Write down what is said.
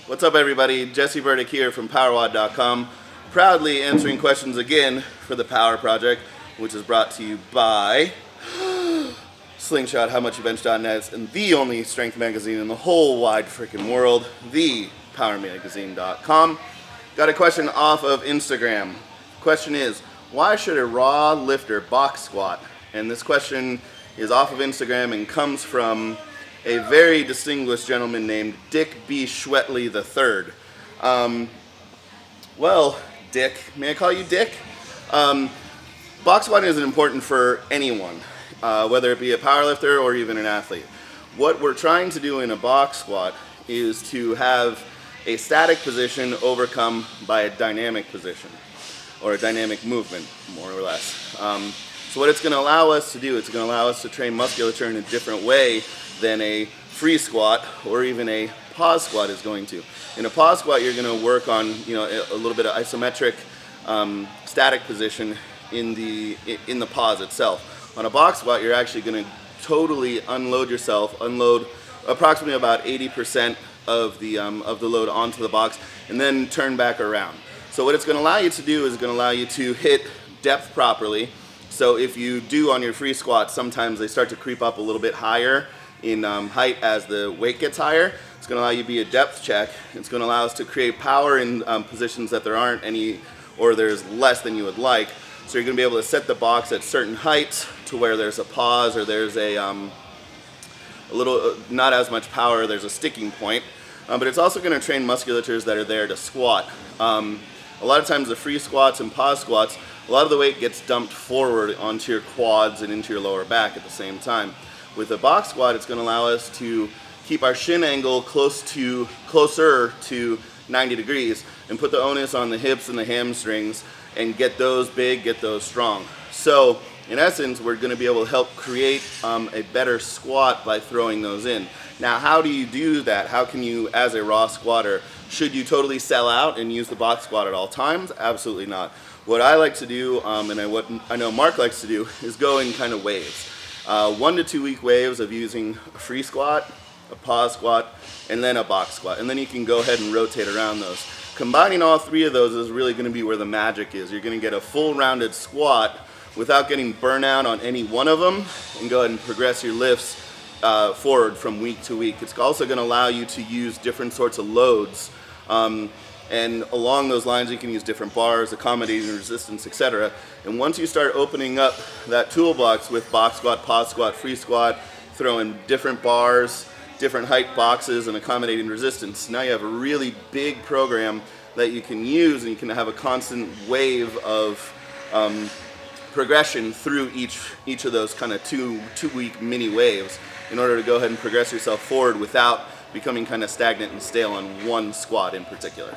What's up, everybody? Jesse Burdick here from PowerWOD.com, proudly answering questions again for the Power Project, which is brought to you by Slingshot, HowMuchYouBench.net, and the only strength magazine in the whole wide freaking world, the PowerMagazine.com. Got a question off of Instagram. Question is, why should a raw lifter box squat? And this question is off of Instagram and comes from a very distinguished gentleman named Dick B. Schwetley III. Well, Dick, may I call you Dick? Box squatting is important for anyone, whether it be a powerlifter or even an athlete. What we're trying to do in a box squat is to have a static position overcome by a dynamic position, or a dynamic movement, more or less. So what it's going to allow us to do, it's going to allow us to train musculature in a different way than a free squat or even a pause squat is going to. In a pause squat, you're going to work on a little bit of isometric static position in the pause itself. On a box squat, you're actually going to totally unload yourself, unload approximately about 80% of the load onto the box, and then turn back around. So what it's going to allow you to do is going to allow you to hit depth properly. So if you do on your free squat, sometimes they start to creep up a little bit higher in height as the weight gets higher. It's going to allow you to be a depth check. It's going to allow us to create power in positions that there aren't any, or there's less than you would like. So you're going to be able to set the box at certain heights to where there's a pause, or there's a little, not as much power, there's a sticking point. But it's also going to train musculatures that are there to squat. A lot of times the free squats and pause squats, a lot of the weight gets dumped forward onto your quads and into your lower back at the same time. With a box squat, it's going to allow us to keep our shin angle closer to 90 degrees and put the onus on the hips and the hamstrings and get those big, get those strong. So in essence, we're going to be able to help create a better squat by throwing those in. Now, how do you do that? How can you, as a raw squatter, should you totally sell out and use the box squat at all times? Absolutely not. What I like to do, and what I know Mark likes to do, is go in kind of waves. 1 to 2 week waves of using a free squat, a pause squat, and then a box squat. And then you can go ahead and rotate around those. Combining all three of those is really going to be where the magic is. You're going to get a full rounded squat without getting burnout on any one of them, and go ahead and progress your lifts forward from week to week. It's also going to allow you to use different sorts of loads. And along those lines, you can use different bars, accommodating resistance, etc. And once you start opening up that toolbox with box squat, pause squat, free squat, throw in different bars, different height boxes, and accommodating resistance, now you have a really big program that you can use, and you can have a constant wave of progression through each of those kind of two-week mini waves in order to go ahead and progress yourself forward without becoming kind of stagnant and stale on one squat in particular.